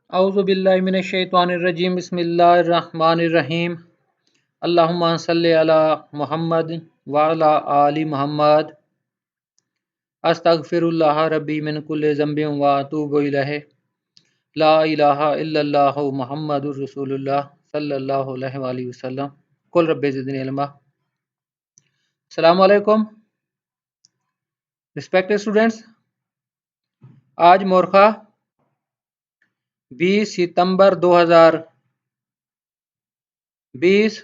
औज़ु बिल्लाहि मिनश शैतानिर रजीम बिस्मिल्लाहिर रहमानिर रहीम अल्लाहुम्मा सल्लि अला मुहम्मद व अला आलि मुहम्मद अस्तगफिरुल्लाह रब्बी मिन कुल्लि ज़ंबिन व अतूबु इलैहि ला इलाहा इल्लल्लाहु मुहम्मदुर रसूलुल्लाह सल्लल्लाहु अलैहि वसल्लम कुल रब्बि ज़िदनी इल्मा। अस्सलामु अलैकुम रिस्पेक्टेड स्टूडेंट्स, आज मोरखा 20 सितंबर 2020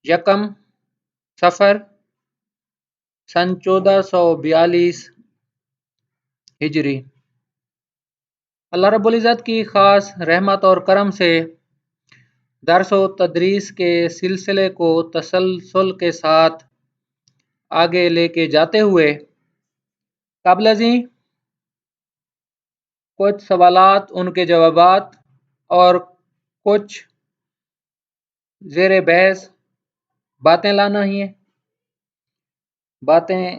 यकम सफ़र सन 1442 हिजरी। अल्लाह रब्बुल इज़्ज़त की ख़ास रहमत और करम से दर्स व तदरीस के सिलसिले को तसलसल के साथ आगे लेके जाते हुए काबिल कुछ सवालात, उनके जवाबात और कुछ ज़ेरे बहस बातें लाना ही है, बातें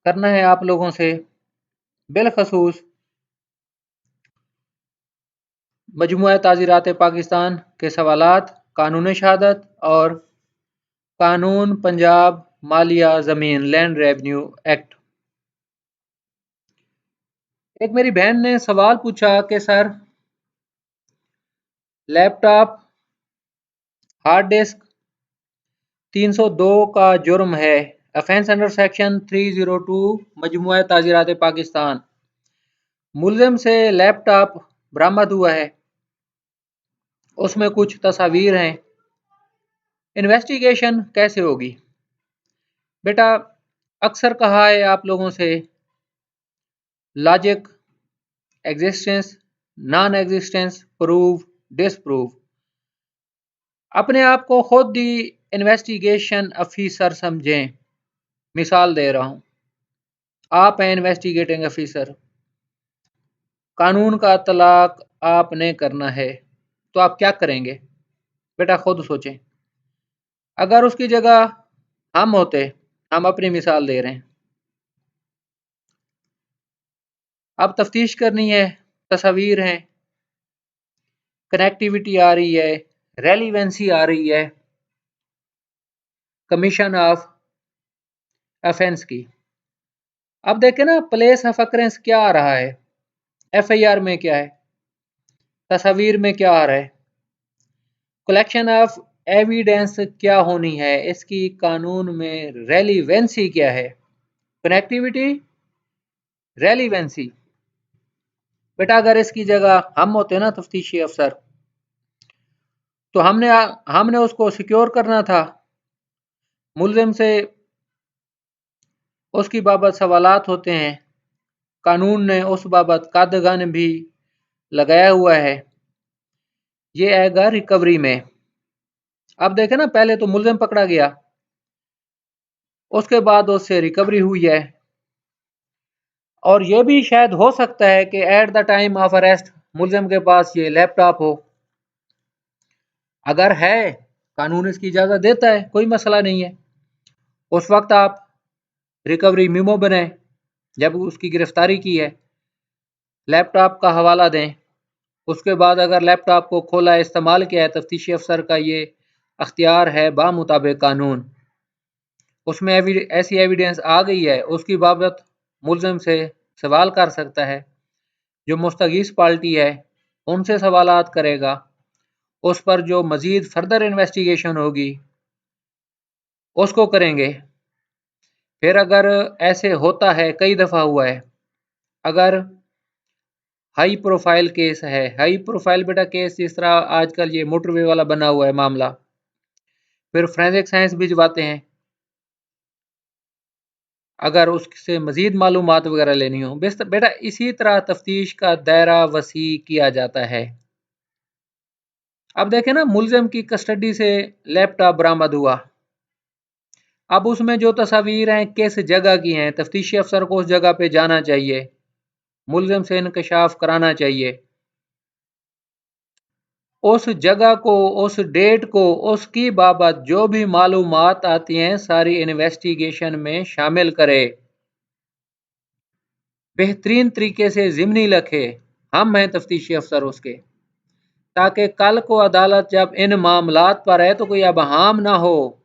करना है आप लोगों से। बिलखसूस मजमुआ ताज़ीरात पाकिस्तान के सवालात, कानून शहादत और कानून पंजाब मालिया ज़मीन लैंड रेवेन्यू एक्ट। एक मेरी बहन ने सवाल पूछा कि सर, लैपटॉप हार्ड डिस्क 302 का जुर्म है, ऑफेंस अंडर सेक्शन 302 मजमुआ ताज़ीरात पाकिस्तान। मुलजिम से लैपटॉप बरामद हुआ है, उसमें कुछ तस्वीर हैं, इन्वेस्टिगेशन कैसे होगी? बेटा, अक्सर कहा है आप लोगों से, logic, existence, non existence, prove, disprove. अपने आप को खुद ही इन्वेस्टिगेशन अफीसर समझें। मिसाल दे रहा हूं, आप हैं इन्वेस्टिगेटिंग अफीसर, कानून का तलाक आपने करना है, तो आप क्या करेंगे? बेटा खुद सोचें। अगर उसकी जगह हम होते, हम अपनी मिसाल दे रहे हैं, अब तफ्तीश करनी है, तस्वीर हैं, कनेक्टिविटी आ रही है, रेलिवेंसी आ रही है कमीशन ऑफ ऑफेंस की। अब देखें ना, प्लेस ऑफ अकरेंस क्या आ रहा है, एफआईआर में क्या है, तस्वीर में क्या आ रहा है, कलेक्शन ऑफ एविडेंस क्या होनी है, इसकी कानून में रेलिवेंसी क्या है, कनेक्टिविटी, रेलिवेंसी। बेटा अगर इसकी जगह हम होते ना तफ्तीशी अफसर, तो हमने उसको सिक्योर करना था, मुलजिम से उसकी बाबत सवालात होते हैं, कानून ने उस बाबत कादगान भी लगाया हुआ है, ये आएगा रिकवरी में। अब देखें ना, पहले तो मुलजिम पकड़ा गया, उसके बाद उससे रिकवरी हुई है, और ये भी शायद हो सकता है कि at the time of arrest मुलजिम के पास ये लैपटॉप हो। अगर है, कानून इसकी इजाज़त देता है, कोई मसला नहीं है, उस वक्त आप रिकवरी मेमो बनाएं, जब उसकी गिरफ्तारी की है लैपटॉप का हवाला दें। उसके बाद अगर लैपटॉप को खोला, इस्तेमाल किया है, तफ्तीशी अफसर का ये अख्तियार है बामुताबिक कानून, उसमें ऐसी एविडेंस आ गई है, उसकी बाबत मुलजिम से सवाल कर सकता है, जो मुस्तगीस पार्टी है उनसे सवालात करेगा, उस पर जो मज़ीद फर्दर इन्वेस्टिगेशन होगी उसको करेंगे। फिर अगर ऐसे होता है, कई दफ़ा हुआ है, अगर हाई प्रोफाइल केस है, हाई प्रोफाइल बेटा केस जिस तरह आजकल ये मोटरवे वाला बना हुआ है मामला, फिर फोरेंसिक साइंस भिजवाते हैं, अगर उससे मज़ीद मालूमात वगैरह लेनी हो। बेटा इसी तरह तफ्तीश का दायरा वसी किया जाता है। अब देखें ना, मुलजिम की कस्टडी से लैपटॉप बरामद हुआ, अब उसमें जो तस्वीर हैं किस जगह की हैं, तफ्तीशी अफसर को उस जगह पे जाना चाहिए, मुलजिम से इंकशाफ कराना चाहिए, उस जगह को, उस डेट को, उसकी बाबत जो भी मालूमात आती हैं सारी इन्वेस्टिगेशन में शामिल करे, बेहतरीन तरीके से ज़िम्नी रखे, हम हैं तफ्तीशी अफसर उसके, ताकि कल को अदालत जब इन मामलात पर है तो कोई अबहम ना हो,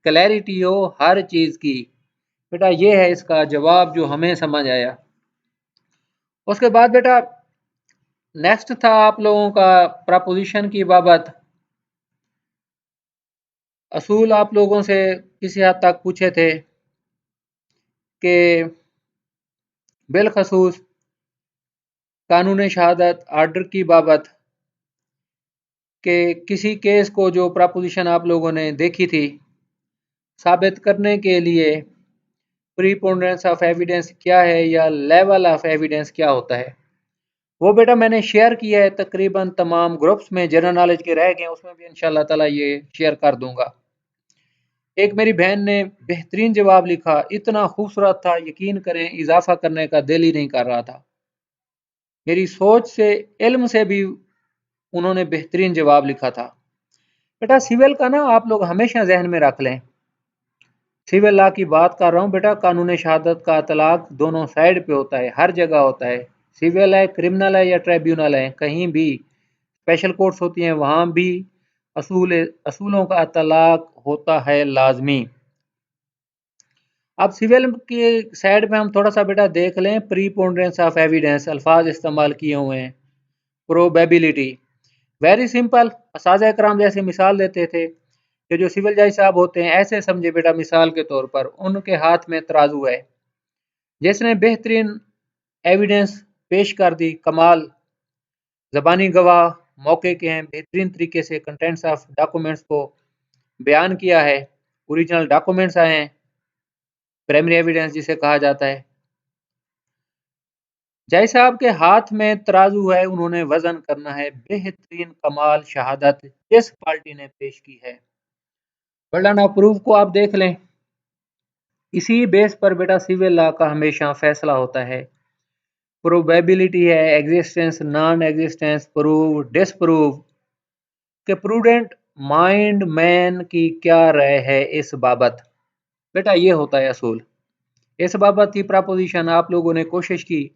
क्लैरिटी हो हर चीज़ की। बेटा ये है इसका जवाब जो हमें समझ आया। उसके बाद बेटा नेक्स्ट था आप लोगों का प्रपोजिशन की बाबत। असूल आप लोगों से किसी हद तक पूछे थे कि बिलखसूस कानून शहादत आर्डर की बाबत कि किसी केस को जो प्रपोजिशन आप लोगों ने देखी थी साबित करने के लिए प्रीपोनेंस ऑफ एविडेंस क्या है या लेवल ऑफ एविडेंस क्या होता है, वो बेटा मैंने शेयर किया है तकरीबन तमाम ग्रुप्स में, जनरल नॉलेज के रह गए उसमें भी इंशाल्लाह ताला ये शेयर कर दूंगा। एक मेरी बहन ने बेहतरीन जवाब लिखा, इतना खूबसूरत था यकीन करें इजाफा करने का दिल ही नहीं कर रहा था। मेरी सोच से इल्म से भी उन्होंने बेहतरीन जवाब लिखा था। बेटा सिविल का ना आप लोग हमेशा जहन में रख लें, सिविल लॉ की बात कर रहा हूँ बेटा, कानून शहादत का इतलाक दोनों साइड पे होता है, हर जगह होता है। सिविल है, क्रिमिनल है या ट्राइब्यूनल है, कहीं भी स्पेशल कोर्ट्स होती हैं वहाँ भी असूलों का इतलाक होता है लाजमी। अब सिविल की साइड पे हम थोड़ा सा बेटा देख लें, प्रीपोनेंस ऑफ एविडेंस अल्फाज इस्तेमाल किए हुए हैं, प्रोबेबिलिटी, वेरी सिंपल। असाज़ा इकराम जैसे मिसाल देते थे कि जो सिविल जज साहब होते हैं ऐसे समझे बेटा, मिसाल के तौर पर उनके हाथ में तराजू है, जिसने बेहतरीन एविडेंस पेश कर दी, कमाल, ज़बानी गवाह मौके के हैं, बेहतरीन तरीके से कंटेंट्स ऑफ डॉक्यूमेंट्स को बयान किया है, ओरिजिनल डॉक्यूमेंट्स आए हैं, प्राइमरी एविडेंस जिसे कहा जाता है। जज साहब के हाथ में तराजू है, उन्होंने वजन करना है बेहतरीन कमाल शहादत जिस पार्टी ने पेश की है। बर्डन ऑफ प्रूफ को आप देख लें, इसी बेस पर बेटा सिविल लॉ का हमेशा फैसला होता है। प्रोबेबिलिटी है, existence, non existence, prove, disprove, के प्रूडेंट माइंड मैन की क्या राय है इस बाबत। बेटा ये होता है असूल। इस बाबत की प्रपोजिशन आप लोगों ने कोशिश की,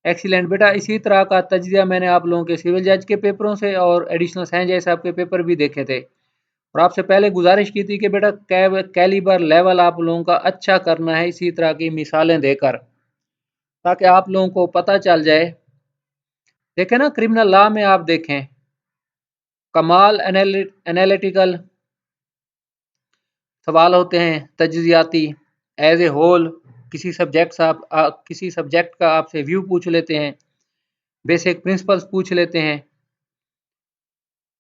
एक्सीलेंट बेटा। इसी तरह का तजिया मैंने आप लोगों के सिविल जज के पेपरों से और एडिशनल साइंस जज साहब के पेपर भी देखे थे, और आपसे पहले गुजारिश की थी कि बेटा कैलिबर लेवल आप लोगों का अच्छा करना है इसी तरह की मिसालें देकर, ताकि आप लोगों को पता चल जाए। देखें ना क्रिमिनल लॉ में आप देखें, कमाल एनालिटिकल सवाल होते हैं, तजियाती, एज ए होल किसी सब्जेक्ट का आपसे व्यू पूछ लेते हैं, बेसिक प्रिंसिपल्स पूछ लेते हैं।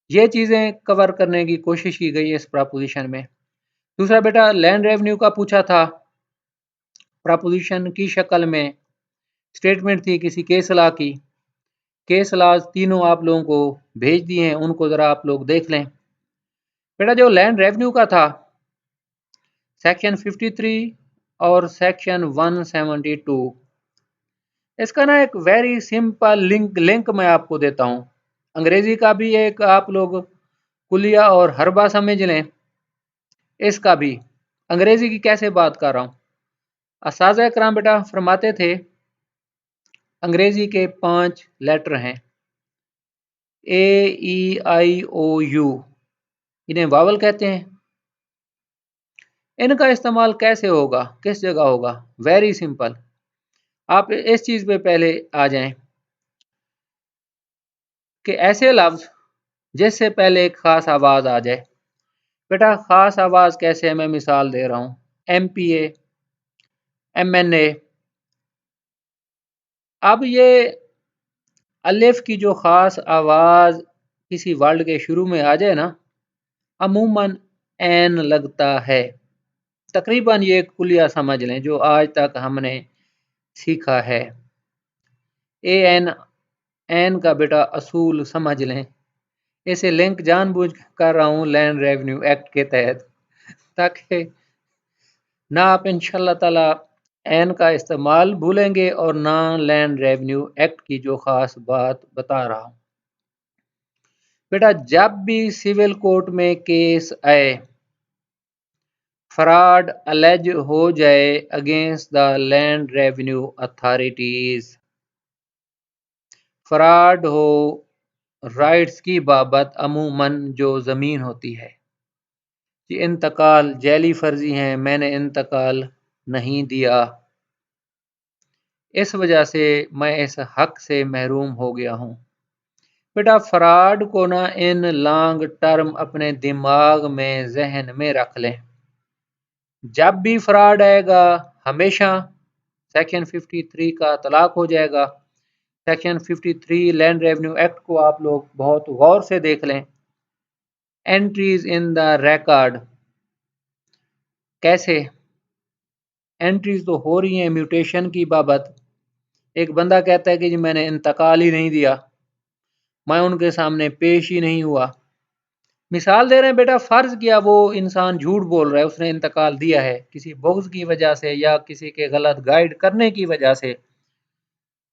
ये चीज़ें कवर करने की कोशिश की गई है इस प्रपोजिशन में। दूसरा बेटा लैंड रेवेन्यू का पूछा था, प्रपोजिशन की शक्ल में स्टेटमेंट थी किसी केस लॉ की। केस लॉज तीनों आप लोगों को भेज दिए हैं, उनको ज़रा आप लोग देख लें। बेटा जो लैंड रेवेन्यू का था, सेक्शन 53 और सेक्शन 172, इसका ना एक वेरी सिंपल लिंक मैं आपको देता हूँ। अंग्रेजी का भी एक आप लोग कुलिया और हरबा समझ लें, इसका भी अंग्रेजी की कैसे बात कर रहा हूँ। असाज़ा इकराम बेटा फरमाते थे अंग्रेजी के 5 लेटर हैं, AEIOU, इन्हें वावल कहते हैं। इनका इस्तेमाल कैसे होगा, किस जगह होगा? वेरी सिंपल, आप इस चीज़ पे पहले आ जाएं कि ऐसे लफ्ज़ जिससे पहले एक ख़ास आवाज़ आ जाए। बेटा ख़ास आवाज़ कैसे है, मैं मिसाल दे रहा हूँ, MPA, MNA। अब ये अलिफ की जो ख़ास आवाज़ किसी वर्ड के शुरू में आ जाए ना, अमूमन एन लगता है। तकरीबन ये कुलिया समझ लें जो आज तक हमने सीखा है। एन, एन का बेटा असूल समझ लें। इसे लिंक जानबूझ कर रहा हूँ लैंड रेवेन्यू एक्ट के तहत, ताकि ना आप इंशाल्लाह ताला एन का इस्तेमाल भूलेंगे और ना लैंड रेवेन्यू एक्ट की जो ख़ास बात बता रहा हूँ। बेटा जब भी सिविल कोर्ट में केस आए, फ्रॉड अलेज हो जाए against the land revenue authorities, fraud हो राइट्स की बाबत अमूमन जो ज़मीन होती है कि इंतकाल जैली फर्जी हैं, मैंने इंतकाल नहीं दिया, इस वजह से मैं इस हक से महरूम हो गया हूँ। बेटा फ्रॉड को ना इन लॉन्ग टर्म अपने दिमाग में जहन में रख लें। जब भी फ्रॉड आएगा हमेशा सेक्शन 53 का तलाक हो जाएगा। सेक्शन 53 लैंड रेवेन्यू एक्ट को आप लोग बहुत गौर से देख लें। एंट्रीज इन द रिकॉर्ड, कैसे एंट्रीज तो हो रही हैं म्यूटेशन की बाबत। एक बंदा कहता है कि जी मैंने इंतकाल ही नहीं दिया, मैं उनके सामने पेश ही नहीं हुआ। मिसाल दे रहे हैं बेटा, फर्ज किया वो इंसान झूठ बोल रहा है, उसने इंतकाल दिया है किसी बुग़्ज़ की वजह से या किसी के गलत गाइड करने की वजह से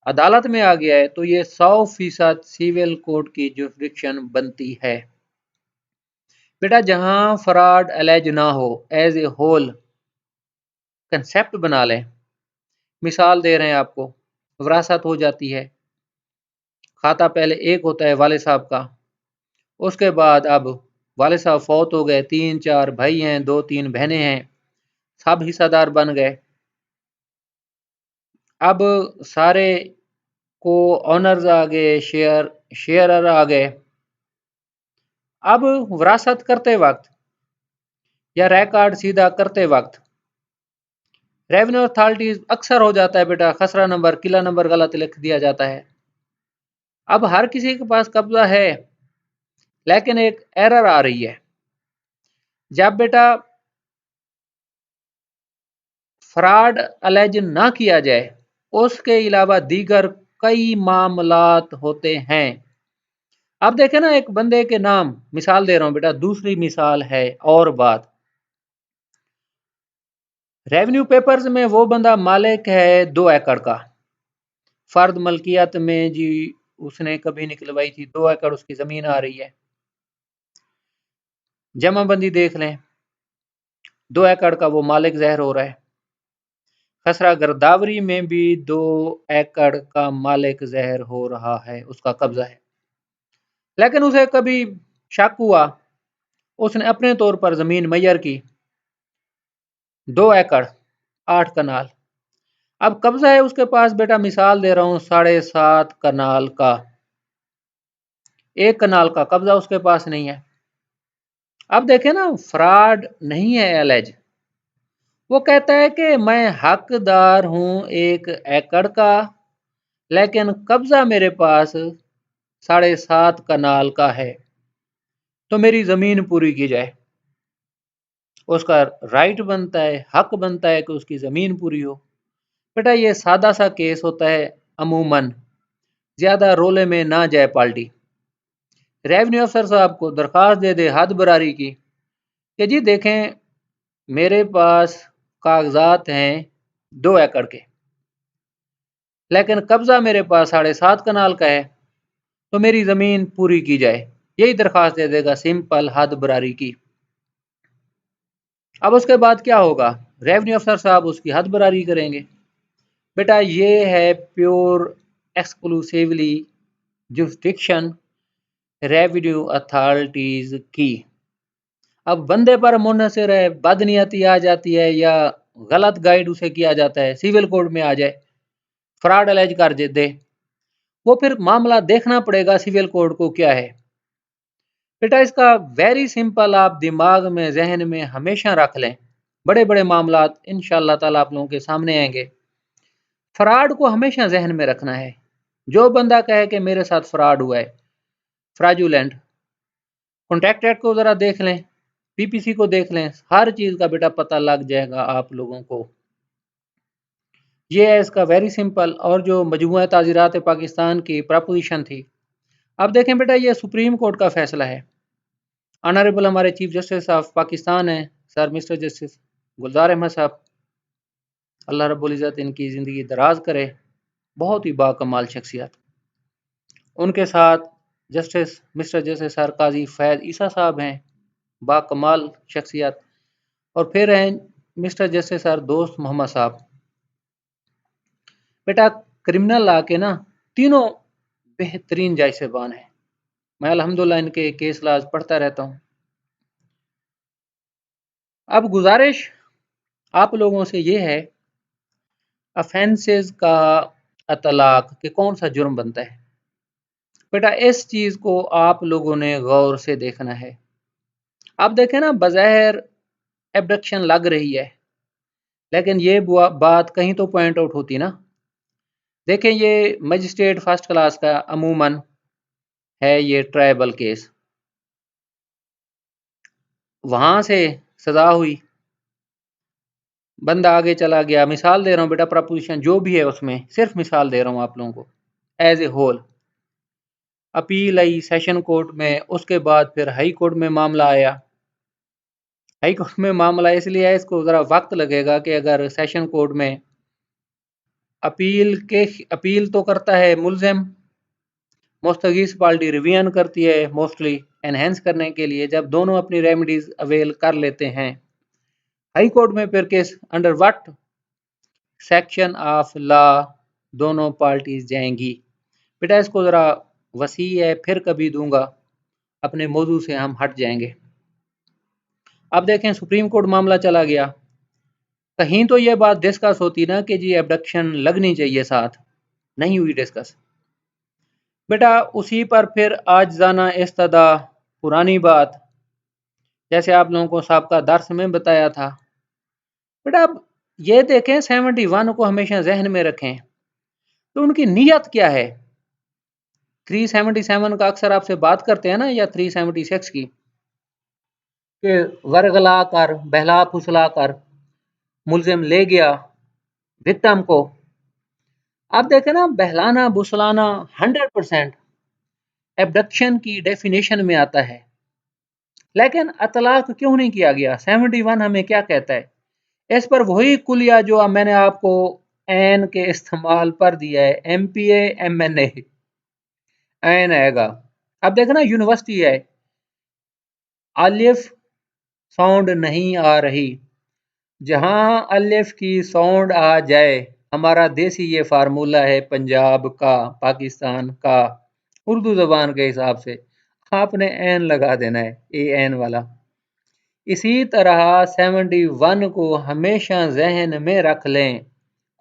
अदालत में आ गया है, तो ये 100% सिविल कोर्ट की जुरिस्डिक्शन बनती है। बेटा जहां फ्रॉड एलेज ना हो, एज ए होल कंसेप्ट बना लें। मिसाल दे रहे हैं आपको, विरासत हो जाती है, खाता पहले एक होता है वाले साहब का, उसके बाद अब वाले साहब फौत हो गए, 3-4 भाई हैं, 2-3 बहनें हैं, सब हिस्सेदार बन गए। अब सारे को ऑनर्स आ गए, शेयरर आ गए। अब विरासत करते वक्त या रिकॉर्ड सीधा करते वक्त रेवेन्यू अथॉरिटीज अक्सर हो जाता है बेटा, खसरा नंबर किला नंबर गलत लिख दिया जाता है। अब हर किसी के पास कब्जा है, लेकिन एक एरर आ रही है। जब बेटा फ्रॉड अलेज ना किया जाए, उसके अलावा दीगर कई मामलात होते हैं। अब देखें ना, एक बंदे के नाम, मिसाल दे रहा हूं बेटा, दूसरी मिसाल है और बात, रेवेन्यू पेपर्स में वो बंदा मालिक है 2 एकड़ का, फर्द मलकियत में जी उसने कभी निकलवाई थी, 2 एकड़ उसकी जमीन आ रही है। जमाबंदी देख लें, 2 एकड़ का वो मालिक ज़ाहिर हो रहा है। खसरा गिरदावरी में भी 2 एकड़ का मालिक ज़ाहिर हो रहा है, उसका कब्जा है। लेकिन उसे कभी शक हुआ, उसने अपने तौर पर जमीन मैयर की 2 एकड़ 8 कनाल। अब कब्जा है उसके पास बेटा, मिसाल दे रहा हूं 7.5 कनाल का, 1 कनाल का कब्जा उसके पास नहीं है। अब देखें ना, फ्रॉड नहीं है एलेज, वो कहता है कि मैं हकदार हूं 1 एकड़ का, लेकिन कब्जा मेरे पास 7.5 कनाल का है, तो मेरी जमीन पूरी की जाए। उसका राइट बनता है, हक बनता है कि उसकी जमीन पूरी हो। बेटा ये सादा सा केस होता है, अमूमन ज्यादा रोले में ना जाए पार्टी। रेवेन्यू अफसर साहब को दरखास्त दे दे हद बरारी की कि जी देखें मेरे पास कागजात हैं 2 एकड़ के, लेकिन कब्जा मेरे पास 7.5 कनाल का है, तो मेरी जमीन पूरी की जाए। यही दरखास्त दे देगा, सिंपल हद बरारी की। अब उसके बाद क्या होगा, रेवेन्यू अफसर साहब उसकी हद बरारी करेंगे। बेटा ये है pure exclusively jurisdiction revenue authorities की। अब बंदे पर मुनहसर है, बदनीयती आ जाती है या गलत गाइड उसे किया जाता है, सिविल कोर्ट में आ जाए, फ्रॉड एलेज कर दे, वो फिर मामला देखना पड़ेगा सिविल कोर्ट को क्या है। बेटा इसका वेरी सिंपल, आप दिमाग में जहन में हमेशा रख लें, बड़े बड़े मामला इंशाअल्लाह ताला आप लोगों के सामने आएंगे। फ्रॉड को हमेशा जहन में रखना है। जो बंदा कहे कि मेरे साथ फ्रॉड हुआ है, फ्राजुलेंट, कॉन्ट्रैक्ट एक्ट को ज़रा देख लें, पीपीसी को देख लें, हर चीज़ का बेटा पता लग जाएगा आप लोगों को। ये है इसका वेरी सिंपल। और जो मजमूआ ताज़ीरात पाकिस्तान की प्रपोजिशन थी, अब देखें बेटा ये सुप्रीम कोर्ट का फैसला है। ऑनरेबल हमारे चीफ जस्टिस ऑफ पाकिस्तान हैं सर मिस्टर जस्टिस गुलजार अहमद साहब, अल्लाह रब्बुल इज़्ज़त इनकी ज़िंदगी दराज करे, बहुत ही बाकमाल शख्सियत। उनके साथ जस्टिस मिस्टर जस्टिस सर काजी फैज़ ईसा साहब हैं, बाकमाल शख्सियत। और फिर हैं मिस्टर जस्टिस सर दोस्त मोहम्मद साहब। बेटा क्रिमिनल लॉ के ना तीनों बेहतरीन जज साहबान है। मैं अल्हम्दुलिल्लाह इनके केस लाज पढ़ता रहता हूँ। अब गुजारिश आप लोगों से ये है, अफेंसेस का अतलाक कि कौन सा जुर्म बनता है। बेटा इस चीज़ को आप लोगों ने गौर से देखना है। आप देखें ना, बज़ाहिर एब्डक्शन लग रही है, लेकिन ये बात कहीं तो पॉइंट आउट होती ना। देखें, ये मजिस्ट्रेट फर्स्ट क्लास का अमूमन है ये ट्राइबल केस, वहां से सजा हुई, बंदा आगे चला गया। मिसाल दे रहा हूँ बेटा, प्रपोजिशन जो भी है उसमें सिर्फ मिसाल दे रहा हूँ आप लोगों को as a whole. Appeal I session court में, उसके बाद फिर हाई कोर्ट में मामला आया। हाई कोर्ट में मामला इसलिए है, इसको ज़रा वक्त लगेगा कि अगर सेशन कोर्ट में अपील तो करता है मुलजिम, मुस्तगीस पार्टी रिवीजन करती है मोस्टली एनहेंस करने के लिए। जब दोनों अपनी रेमेडीज अवेल कर लेते हैं, हाई कोर्ट में फिर case under what section of law दोनों पार्टीज जाएंगी। बेटा इसको ज़रा वसी है, फिर कभी दूंगा, अपने मौजू से हम हट जाएंगे। अब देखें, सुप्रीम कोर्ट मामला चला गया। कहीं तो ये बात डिस्कस होती ना कि जी एबडक्शन लगनी चाहिए, साथ नहीं हुई डिस्कस। बेटा उसी पर फिर आज जाना इस्तदा पुरानी बात, जैसे आप लोगों को सबका दर्स में बताया था। बेटा अब ये देखें, 71 को हमेशा जहन में रखें, तो उनकी नीयत क्या है। 377 का अक्सर आपसे बात करते हैं ना, या 376 की, कि वर्गला कर बहला फुसला कर मुलजिम ले गया विक्टिम को। आप देखें ना, बहलाना फुसलाना 100% एब्डक्शन की डेफिनेशन में आता है, लेकिन अतलाक क्यों नहीं किया गया। 71 हमें क्या कहता है, इस पर वही कुलिया जो मैंने आपको एन के इस्तेमाल पर दिया है, MPA MNA एन आएगा। अब देखना, यूनिवर्सिटी है, अलिफ साउंड नहीं आ रही, जहां अलिफ की साउंड आ जाए, हमारा देसी ये फार्मूला है पंजाब का, पाकिस्तान का, उर्दू जबान के हिसाब से आपने एन लगा देना है, AN वाला। इसी तरह 71 को हमेशा जहन में रख लें।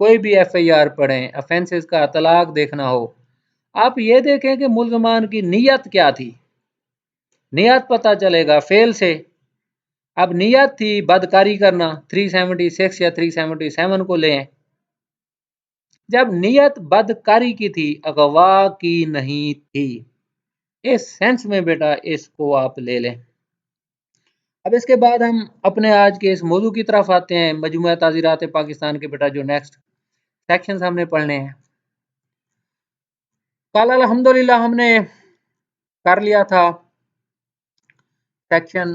कोई भी FIR पढ़ें, अफेंसेस का तलाक देखना हो, आप ये देखें कि मुल्जमान की नीयत क्या थी। नीयत पता चलेगा फेल से। अब नीयत थी बदकारी करना, 376 या 377 को लें। जब नीयत बदकारी की थी, अगवा की नहीं थी, इस सेंस में बेटा इसको आप ले लें। अब इसके बाद हम अपने आज के इस मौजू की तरफ आते हैं, मजमूआ ताज़ीरात पाकिस्तान के बेटा जो नेक्स्ट सेक्शन हमने पढ़ने हैं। कल अल्हम्दुलिल्लाह हमने कर लिया था सेक्शन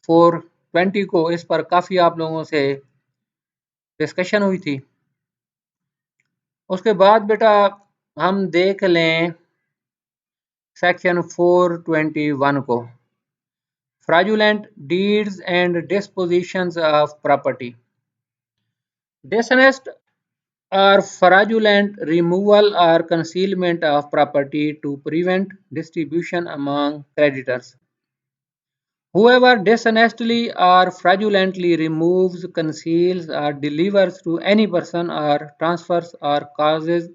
420 को, इस पर काफ़ी आप लोगों से डिस्कशन हुई थी। उसके बाद बेटा हम देख लें सेक्शन 421 को, fraudulent deeds and dispositions of property. Dishonest or fraudulent removal or concealment of property to prevent distribution among creditors. Whoever dishonestly or fraudulently removes, conceals, or delivers to any person or transfers or causes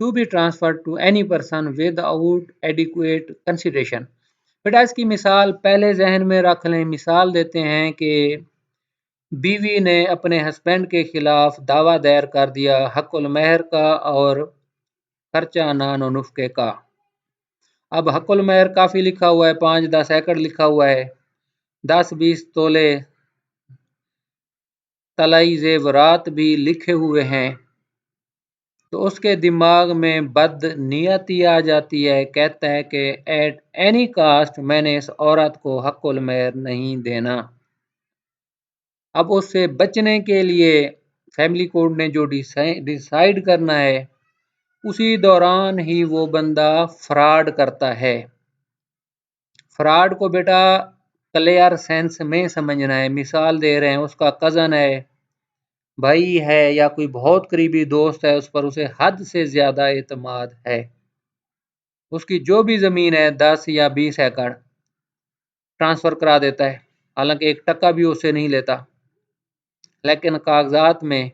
to be transferred to any person without adequate consideration. बेटा इसकी मिसाल पहले जहन में रख लें। मिसाल देते हैं कि बीवी ने अपने हस्बैंड के खिलाफ दावा दायर कर दिया हक़ुल महर का और खर्चा नान और नुस्खे का। अब हक़ुल महर काफ़ी लिखा हुआ है, 5-10 एकड़ लिखा हुआ है, 10-20 तोले तलाई जेवरात भी लिखे हुए हैं। तो उसके दिमाग में बद नियती आ जाती है, कहता है कि एट एनी कास्ट मैंने इस औरत को हक़ुल महर नहीं देना। अब उससे बचने के लिए फैमिली कोर्ट ने जो डिसाइड करना है, उसी दौरान ही वो बंदा फ्रॉड करता है। फ्रॉड को बेटा क्लियर सेंस में समझना है। मिसाल दे रहे हैं, उसका कज़न है, भाई है या कोई बहुत करीबी दोस्त है, उस पर उसे हद से ज़्यादा एतमाद है। उसकी जो भी ज़मीन है 10 या 20 एकड़ ट्रांसफ़र करा देता है, हालांकि 1 टका भी उससे नहीं लेता, लेकिन कागजात में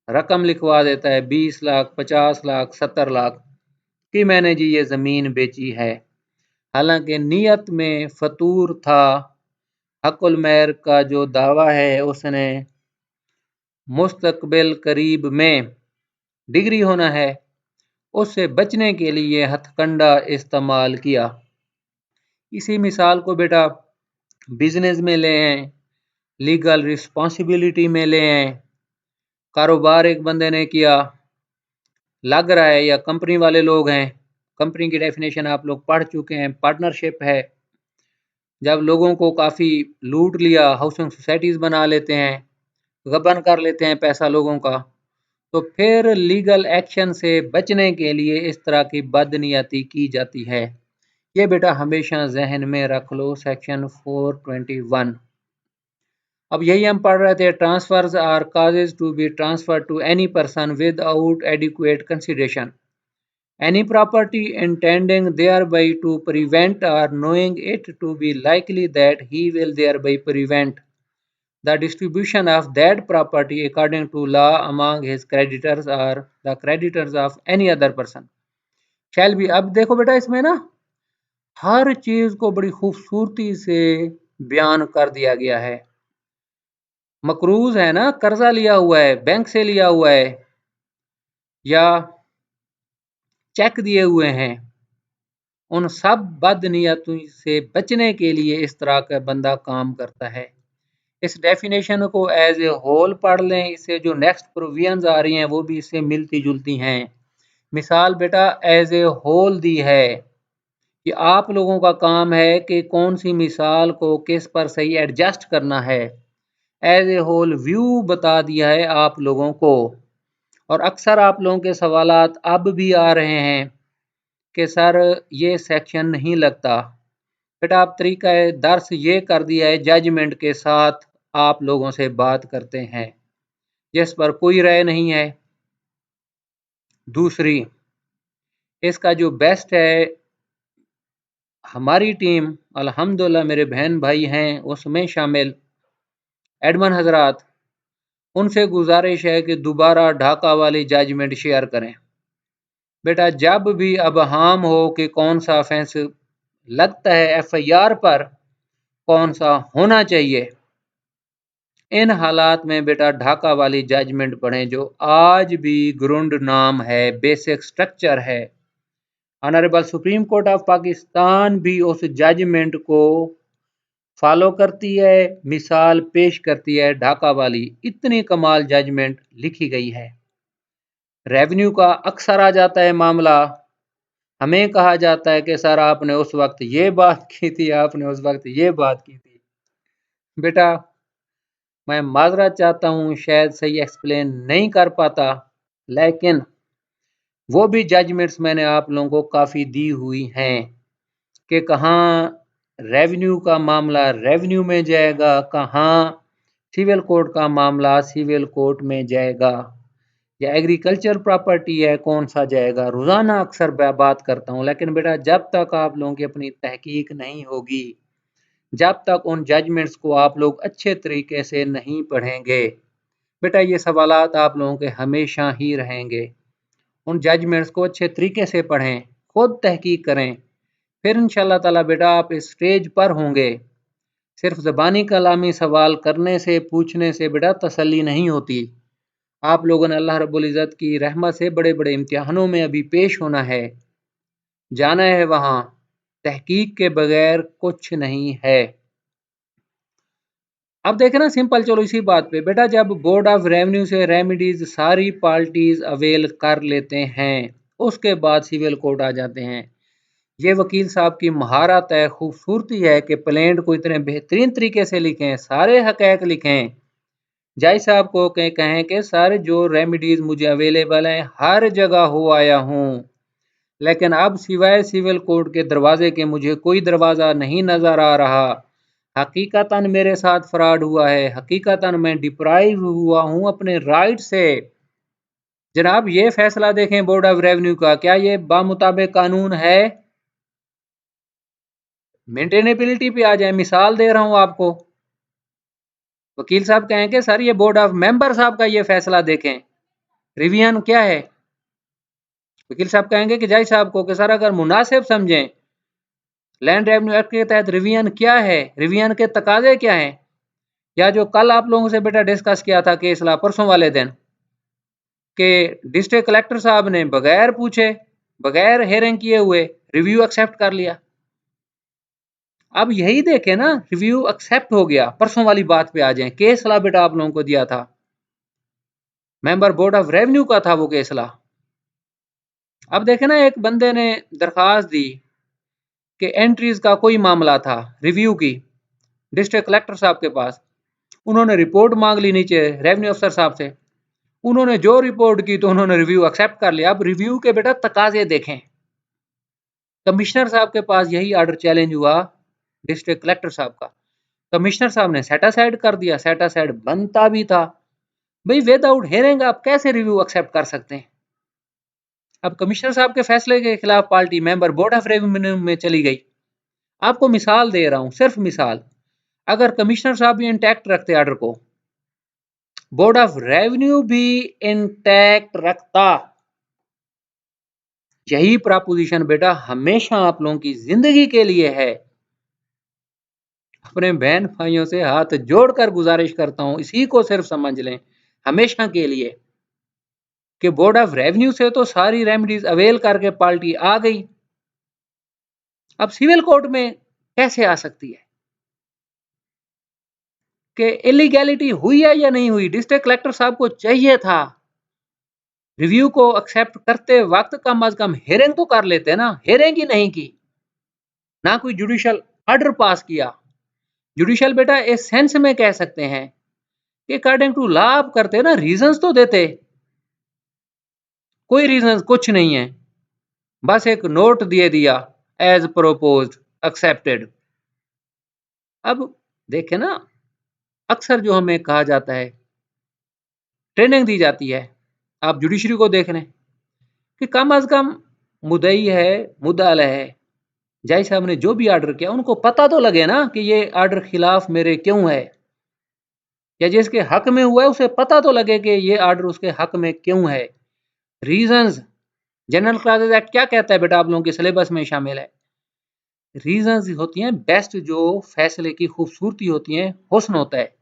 रकम लिखवा देता है 20 लाख, 50 लाख, 70 लाख कि मैंने जी ये ज़मीन बेची है। हालांकि नीयत में फतूर था। हकुल मैर का जो दावा है उसने मुस्तकबिल करीब में डिग्री होना है, उससे बचने के लिए हथकंडा इस्तेमाल किया। इसी मिसाल को बेटा बिजनेस में ले आए, लीगल रिस्पॉन्सिबिलिटी में ले आए। कारोबार एक बंदे ने किया, लग रहा है, या कंपनी वाले लोग हैं, कंपनी की डेफिनेशन आप लोग पढ़ चुके हैं, पार्टनरशिप है। जब लोगों को काफ़ी लूट लिया, हाउसिंग सोसाइटीज़ बना लेते हैं, गबन कर लेते हैं पैसा लोगों का, तो फिर लीगल एक्शन से बचने के लिए इस तरह की बदनीयती की जाती है। ये बेटा हमेशा जहन में रख लो, सेक्शन 421। अब यही हम पढ़ रहे थे, transfers are causes to be transfer to any person without adequate consideration any property intending thereby to prevent or knowing it to be likely that he will thereby prevent the distribution of that property according to law among his creditors or the creditors of any other person shall be। अब देखो बेटा इसमें ना हर चीज को बड़ी खूबसूरती से बयान कर दिया गया है। मकरूज है ना, कर्जा लिया हुआ है, बैंक से लिया हुआ है या चेक दिए हुए हैं, उन सब बदनीयतों से बचने के लिए इस तरह का बंदा काम करता है। इस डेफिनेशन को एज ए होल पढ़ लें, इससे जो नेक्स्ट प्रोविजंस आ रही हैं वो भी इससे मिलती जुलती हैं। मिसाल बेटा एज ए होल दी है कि आप लोगों का काम है कि कौन सी मिसाल को किस पर सही एडजस्ट करना है। एज ए होल व्यू बता दिया है आप लोगों को। और अक्सर आप लोगों के सवालात अब भी आ रहे हैं कि सर ये सेक्शन नहीं लगता। बेटा आप तरीका दर्स ये कर दिया है, जजमेंट के साथ आप लोगों से बात करते हैं जिस पर कोई राय नहीं है। दूसरी, इसका जो बेस्ट है, हमारी टीम अल्हम्दुलिल्लाह मेरे बहन भाई हैं उसमें शामिल, एडमन हजरात, उनसे गुजारिश है कि दोबारा ढाका वाली जजमेंट शेयर करें। बेटा जब भी अबहाम हो कि कौन सा ऑफेंस लगता है एफआईआर पर, कौन सा होना चाहिए, इन हालात में बेटा ढाका वाली जजमेंट पढ़ें जो आज भी ग्रुंड नाम है, बेसिक स्ट्रक्चर है। Honourable supreme court of Pakistan भी उस जजमेंट को फॉलो करती है, मिसाल पेश करती है ढाका वाली। इतनी कमाल जजमेंट लिखी गई है। रेवेन्यू का अक्सर आ जाता है मामला, हमें कहा जाता है कि सर आपने उस वक्त ये बात की थी, आपने उस वक्त ये बात की थी। बेटा मैं माजरत चाहता हूँ, शायद सही एक्सप्लेन नहीं कर पाता, लेकिन वो भी जजमेंट्स मैंने आप लोगों को काफ़ी दी हुई हैं कि कहाँ रेवेन्यू का मामला रेवेन्यू में जाएगा, कहाँ सिविल कोर्ट का मामला सिविल कोर्ट में जाएगा, या एग्रीकल्चर प्रॉपर्टी है कौन सा जाएगा। रोज़ाना अक्सर बात करता हूँ, लेकिन बेटा जब तक आप लोगों की अपनी तहकीक नहीं होगी, जब तक उन जजमेंट्स को आप लोग अच्छे तरीके से नहीं पढ़ेंगे, बेटा ये सवालात आप लोगों के हमेशा ही रहेंगे। उन जजमेंट्स को अच्छे तरीके से पढ़ें, खुद तहकीक करें, फिर इंशाल्लाह ताला बेटा आप इस स्टेज पर होंगे। सिर्फ ज़बानी कलामी सवाल करने से, पूछने से बेटा तसल्ली नहीं होती। आप लोगों ने अल्लाह रब्बुल इज़्ज़त की रहमत से बड़े बड़े इम्तिहानों में अभी पेश होना है, जाना है वहाँ। तहकीक के बगैर कुछ नहीं है। अब देखें ना सिंपल, चलो इसी बात पे बेटा, जब बोर्ड ऑफ रेवेन्यू से रेमिडीज सारी पार्टीज अवेल कर लेते हैं, उसके बाद सिविल कोर्ट आ जाते हैं। ये वकील साहब की महारत है, खूबसूरती है कि प्लेंट को इतने बेहतरीन तरीके से लिखें, सारे हकैक लिखें। जज साहब को कहें कि सर जो रेमिडीज मुझे अवेलेबल हैं हर जगह हो आया हूँ, लेकिन अब सिवाय सिविल कोर्ट के दरवाजे के मुझे कोई दरवाज़ा नहीं नज़र आ रहा। हकीकतन मेरे साथ फ्रॉड हुआ है, हकीकतन मैं डिप्राइव हुआ हूं अपने राइट से। जनाब ये फैसला देखें बोर्ड ऑफ रेवेन्यू का, क्या ये बामुताबिक कानून है? मेंटेनेबिलिटी पे आ जाए, मिसाल दे रहा हूं आपको। वकील साहब कहें कि सर ये बोर्ड ऑफ मेंबर साहब का ये फैसला देखें, रिवीजन क्या है? वकील साहब कहेंगे कि जज साहब को कि सर अगर मुनासिब समझें लैंड रेवेन्यू एक्ट के तहत रिवीजन क्या है, रिवीजन के तकाजे क्या हैं? या जो कल आप लोगों से बेटा डिस्कस किया था केस ला परसों वाले दिन कि डिस्ट्रिक्ट कलेक्टर साहब ने बगैर पूछे बगैर हेयरिंग किए हुए रिव्यू एक्सेप्ट कर लिया। अब यही देखे ना, रिव्यू एक्सेप्ट हो गया। परसों वाली बात पे आ जाएं, केस ला बेटा आप लोगों को दिया था, मेंबर बोर्ड ऑफ रेवेन्यू का था वो केस ला। अब देखे ना, एक बंदे ने दरखास्त दी कि एंट्रीज का कोई मामला था रिव्यू की डिस्ट्रिक्ट कलेक्टर साहब के पास। उन्होंने रिपोर्ट मांग ली नीचे रेवेन्यू अफसर साहब से, उन्होंने जो रिपोर्ट की तो उन्होंने रिव्यू एक्सेप्ट कर लिया। अब रिव्यू के बेटा तकाजे देखें। कमिश्नर साहब के पास यही ऑर्डर चैलेंज हुआ डिस्ट्रिक्ट कलेक्टर साहब का, कमिश्नर साहब ने सेट असाइड कर दिया। सेट असाइड बनता भी था भाई, विदाउट हियरिंग आप कैसे रिव्यू एक्सेप्ट कर सकते हैं? अब कमिश्नर साहब के फैसले के खिलाफ party member board of revenue में चली गई। आपको मिसाल दे रहा हूं, सिर्फ मिसाल। अगर कमिश्नर साहब भी इंटैक्ट रखते ऑर्डर को, बोर्ड ऑफ रेवेन्यू भी इंटैक्ट रखता। यही प्रपोजिशन बेटा हमेशा आप लोगों की जिंदगी के लिए है। अपने बहन भाइयों से हाथ जोड़कर गुजारिश करता हूं, इसी को सिर्फ समझ लें हमेशा के लिए कि बोर्ड ऑफ रेवेन्यू से तो सारी रेमेडीज अवेल करके पार्टी आ गई, अब सिविल कोर्ट में कैसे आ सकती है? कि इलीगैलिटी हुई है या नहीं हुई? डिस्ट्रिक्ट कलेक्टर साहब को चाहिए था रिव्यू को एक्सेप्ट करते वक्त कम अज कम हेयरिंग तो कर लेते ना, हेयरिंग ही नहीं की, ना कोई जुडिशियल ऑर्डर पास किया। जुडिशियल बेटा इस सेंस में कह सकते हैं कि अकॉर्डिंग टू लॉ आप करते ना, रीजंस तो देते। कोई रीजन कुछ नहीं है, बस एक नोट दिए दिया एज प्रोपोज्ड एक्सेप्टेड। अब देखे ना, अक्सर जो हमें कहा जाता है, ट्रेनिंग दी जाती है, आप जुडिशरी को देख लें कि कम अज कम मुदई है, मुद्दा है, जज साहब ने जो भी ऑर्डर किया उनको पता तो लगे ना कि ये ऑर्डर खिलाफ मेरे क्यों है, या जिसके हक में हुआ है उसे पता तो लगे कि ये ऑर्डर उसके हक में क्यों है। रीजंस, जनरल क्लासेस एक्ट क्या कहता है बेटा, आप लोगों के सिलेबस में शामिल है। रीजंस होती हैं बेस्ट, जो फैसले की खूबसूरती होती है, हुस्न होता है।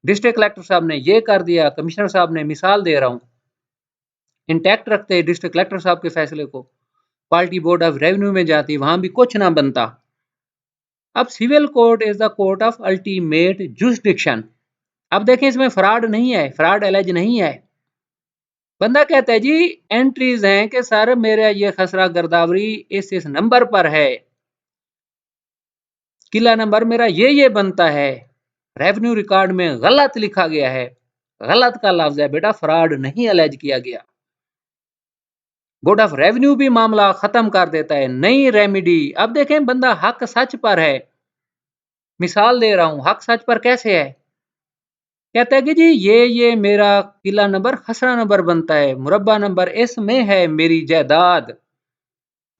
डिस्ट्रिक्ट कलेक्टर साहब ने ये कर दिया, कमिश्नर साहब ने, मिसाल दे रहा हूं, इंटैक्ट रखते डिस्ट्रिक्ट कलेक्टर साहब के फैसले को, पार्टी बोर्ड ऑफ रेवेन्यू में जाती, वहां भी कुछ ना बनता। अब civil court is the court of ultimate jurisdiction. अब देखें, इसमें फ्रॉड नहीं है, फ्रॉड एलेज नहीं है। बंदा कहता है जी एंट्रीज हैं कि सर मेरा ये खसरा गर्दावरी इस नंबर पर है, किला नंबर मेरा ये बनता है, रेवेन्यू रिकॉर्ड में गलत लिखा गया है। गलत का लफ्ज है बेटा, फ्रॉड नहीं एलेज किया गया। बोर्ड ऑफ रेवेन्यू भी मामला खत्म कर देता है, नई रेमेडी। अब देखें बंदा हक सच पर है, मिसाल दे रहा हूं, हक सच पर कैसे है? कहता है कि जी ये मेरा किला नंबर खसरा नंबर बनता है, मुरब्बा नंबर इसमें है मेरी जायदाद,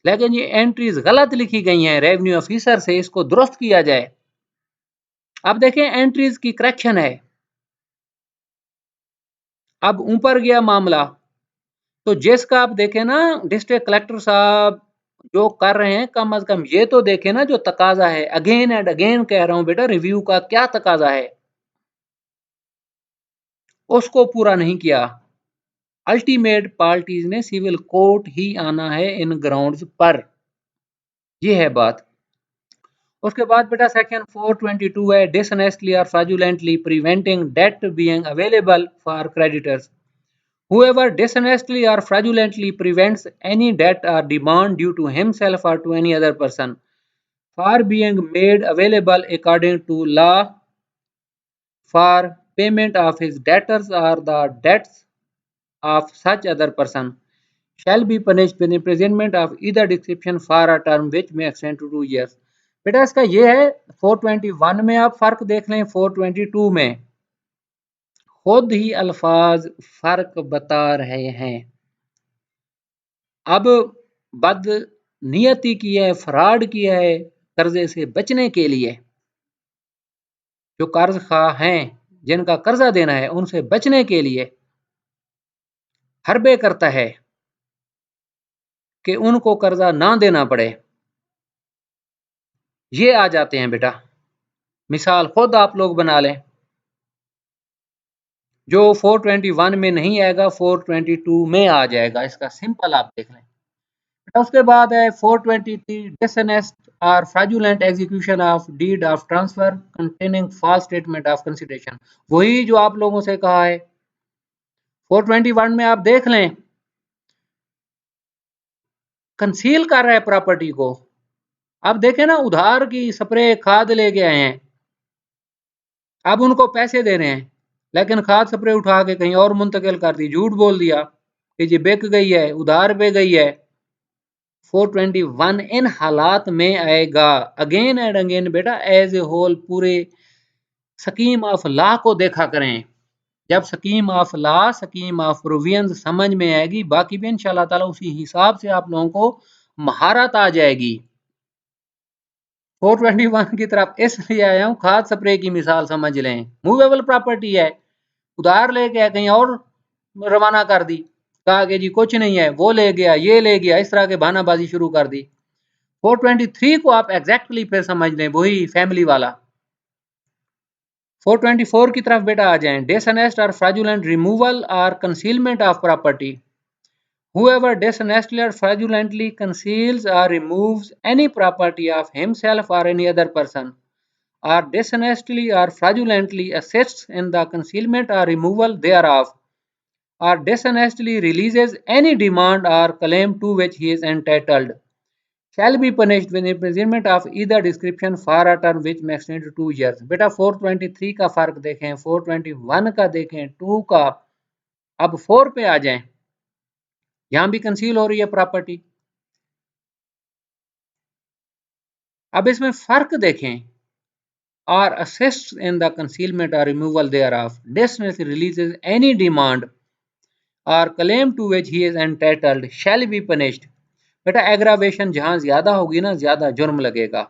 लेकिन ये एंट्रीज गलत लिखी गई हैं, रेवेन्यू ऑफिसर से इसको दुरुस्त किया जाए। अब देखें एंट्रीज की करेक्शन है। अब ऊपर गया मामला, तो जिसका आप देखें ना, डिस्ट्रिक्ट कलेक्टर साहब जो कर रहे हैं, कम अज कम ये तो देखें ना जो तकाजा है। अगेन एंड अगेन कह रहा हूं बेटा, रिव्यू का क्या तकाजा है, उसको पूरा नहीं किया। अल्टीमेट पार्टीज ने सिविल कोर्ट ही आना है इन ग्राउंड्स पर, ये है बात। उसके बाद बेटा सेक्शन 422 है, डिसऑनेस्टली और fraudulently preventing debt being available for creditors. Whoever dishonestly or fraudulently prevents any debt or demand due to himself or to any other person for being made available according to law for payment of his debtors or the debts of such other person shall be punished with imprisonment of either description for a term which may extend to 2 years. बेटा इसका ये है 421 में आप फर्क देख लें, 422 में खुद ही अल्फाज फर्क बता रहे हैं। अब बदनीयती की है, फ्रॉड किया है, कर्जे से बचने के लिए, जो कर्ज खा हैं जिनका कर्जा देना है उनसे बचने के लिए हरबे करता है कि उनको कर्जा ना देना पड़े। ये आ जाते हैं बेटा, मिसाल खुद आप लोग बना लें, जो 421 में नहीं आएगा 422 में आ जाएगा। इसका सिंपल आप देख लें। उसके बाद है 423 डिसऑनेस्ट और fraudulent execution of deed of transfer containing false statement of consideration. वही जो आप लोगों से कहा है 421 में आप देख लें, कंसील कर रहा है प्रॉपर्टी को। अब देखें ना, उधार की स्प्रे खाद लेके आए हैं, अब उनको पैसे दे रहे हैं, लेकिन खाद स्प्रे उठा के कहीं और मुंतकिल कर दी, झूठ बोल दिया कि ये बिक गई है, उधार पे गई है। 421 इन हालात में आएगा। अगेन एंड अगेन बेटा एज ए होल पूरे स्कीम ऑफ लॉ को देखा करें। जब scheme of law, scheme of provision समझ में आएगी, बाकी भी इंशाल्लाह ताला उसी हिसाब से आप लोगों को महारत आ जाएगी। 421 की तरफ इसलिए आया हूं, खाद स्प्रे की मिसाल समझ लें। मूवेबल प्रॉपर्टी है, उधार लेके कहीं और रवाना कर दी, कहा कि जी कुछ नहीं है, वो ले गया, ये ले गया, इस तरह के बहानाबाजी शुरू कर दी। 423 को आप एग्जैक्टली फिर समझ लें, वही फैमिली वाला। 424 की तरफ बेटा आ जाएं, डिसऑनेस्ट और फ्रॉडुलेंट रिमूवल और concealment of property. Whoever dishonestly or fraudulently conceals or removes any property of himself or any other person, or dishonestly or fraudulently assists in the concealment or removal thereof, or dishonestly releases any demand or claim to which he is entitled, shall be punished with imprisonment of either description for a term which may extend to 2 years। बेटा 423 का फर्क देखें, 421 का देखें, 2 का। अब 4 पे आ जाएं, यहां भी कंसील हो रही है प्रॉपर्टी। अब इसमें फर्क देखें, or assists in the concealment or removal thereof, dishonestly releases any demand or claim to which he is entitled shall be punished। बेटा एग्रावेशन जहां ज्यादा होगी ना, ज्यादा जुर्म लगेगा।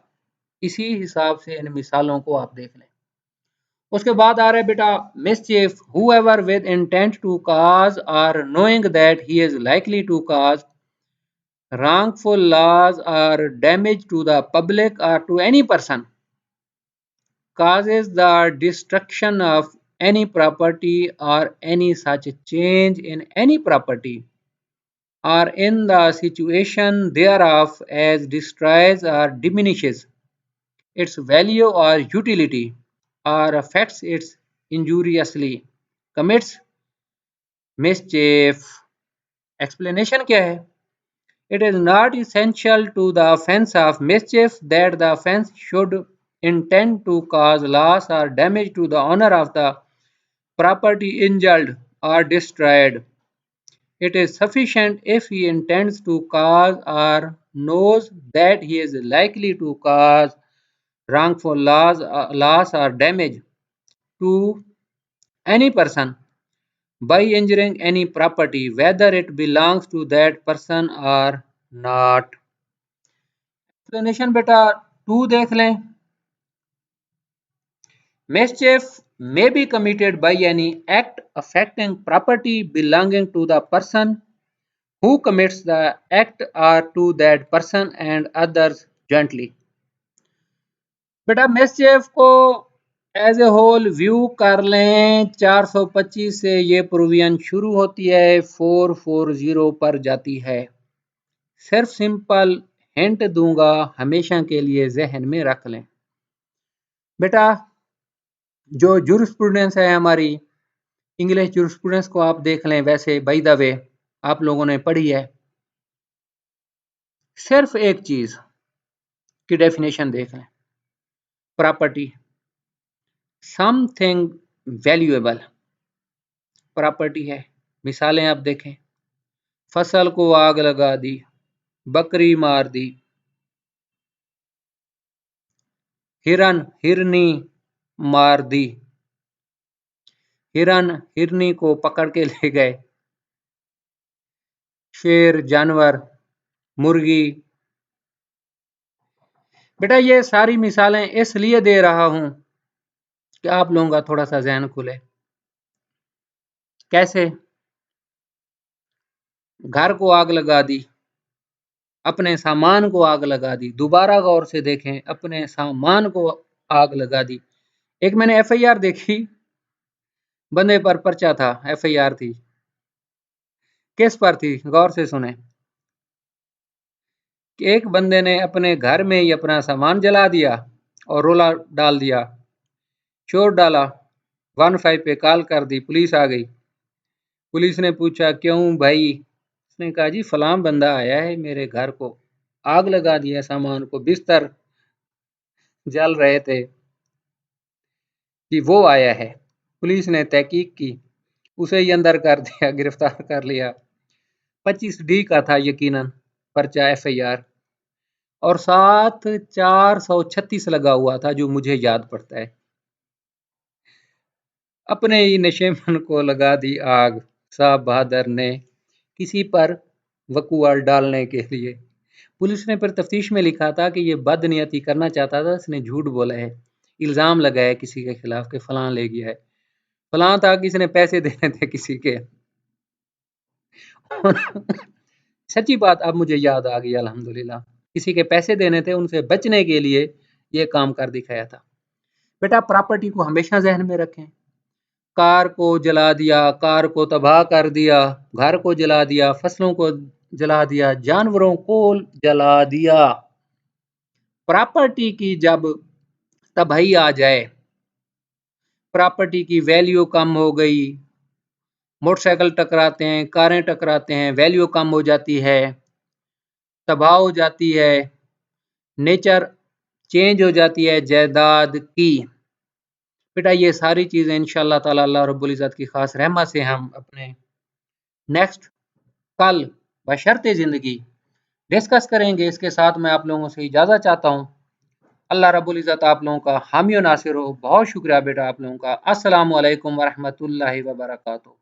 इसी हिसाब से इन मिसालों को आप देख लें। उसके बाद आ रहा है बेटा mischief, whoever with intent to cause or knowing that he is likely to cause wrongful loss or damage to the public or to any person causes the destruction of any property or any such change in any property or in the situation thereof as destroys or diminishes its value or utility or affects it injuriously, commits mischief। Explanation क्या है? It is not essential to the offense of mischief that the offense should intend to cause loss or damage to the owner of the property injured or destroyed. It is sufficient if he intends to cause or knows that he is likely to cause wrongful loss or damage to any person by injuring any property, whether it belongs to that person or not। Explanation बेटा 2 देख लें। Mischief may be committed by any act affecting property belonging to the person who commits the act or to that person and others jointly। बेटा mischief को as a whole view कर लें, 425 से ये provision शुरू होती है, 440 पर जाती है। सिर्फ सिंपल हिंट दूंगा, हमेशा के लिए जहन में रख लें। बेटा जो जूरिस्प्रूडेंस है हमारी, इंग्लिश जूरिस्प्रूडेंस को आप देख लें, वैसे बाय द वे आप लोगों ने पढ़ी है। सिर्फ एक चीज की डेफिनेशन देख लें, प्रॉपर्टी समथिंग वैल्यूएबल प्रॉपर्टी है। मिसालें आप देखें, फसल को आग लगा दी, बकरी मार दी, हिरन हिरनी मार दी। हिरन हिरनी को पकड़ के ले गए। शेर जानवर, मुर्गी। बेटा ये सारी मिसालें इसलिए दे रहा हूं कि आप लोगों का थोड़ा सा ज़हन खुले। कैसे? घर को आग लगा दी, अपने सामान को आग लगा दी। दोबारा गौर से देखें, अपने सामान को आग लगा दी। एक मैंने एफआईआर देखी, बंदे पर पर्चा था, एफआईआर थी। किस पर थी? गौर से सुने। कि एक बंदे ने अपने घर में ही अपना सामान जला दिया और रोला डाल दिया, शोर डाला, 15 पे कॉल कर दी, पुलिस आ गई। पुलिस ने पूछा क्यों भाई? उसने कहा जी फलां बंदा आया है, मेरे घर को आग लगा दिया, सामान को, बिस्तर जल रहे थे कि वो आया है। पुलिस ने तहकीक की, उसे ही अंदर कर दिया, गिरफ्तार कर लिया। 25D का था यकीनन पर्चा, एफआईआर, और साथ 436 लगा हुआ था जो मुझे याद पड़ता है। अपने ही नशेमन को लगा दी आग, साहब बहादुर ने, किसी पर वकूआ डालने के लिए। पुलिस ने फिर तफ्तीश में लिखा था कि ये बदनियती करना चाहता था, इसने झूठ बोला है, इल्ज़ाम लगाया किसी के खिलाफ कि फलां ले गया है। फलां था किसी ने पैसे देने थे किसी के। सच्ची बात अब मुझे याद आ गई, अल्हम्दुलिल्लाह। किसी के पैसे देने थे, उनसे बचने के लिए ये काम कर दिखाया था। बेटा प्रॉपर्टी को हमेशा जहन में रखें। कार को जला दिया, कार को तबाह कर दिया, घर को जला दिया, फसलों को जला दिया, जानवरों को जला दिया। प्रॉपर्टी की जब तबाही आ जाए, प्रॉपर्टी की वैल्यू कम हो गई, मोटरसाइकिल टकराते हैं, कारें टकराते हैं, वैल्यू कम हो जाती है, तबाह हो जाती है, नेचर चेंज हो जाती है जायदाद की। बेटा ये सारी चीज़ें इंशाअल्लाह ताला अल्लाह रब्बुल इज़्ज़त की खास रहमत से हम अपने नेक्स्ट कल बशर्ते ज़िंदगी डिस्कस करेंगे। इसके साथ मैं आप लोगों से इजाज़त चाहता हूँ। अल्लाह रब्बुल इज़्ज़त आप लोगों का हामी और नासिर हो। बहुत शुक्रिया बेटा आप लोगों का। अस्सलामु अलैकुम व रहमतुल्लाहि व बरकातुहू।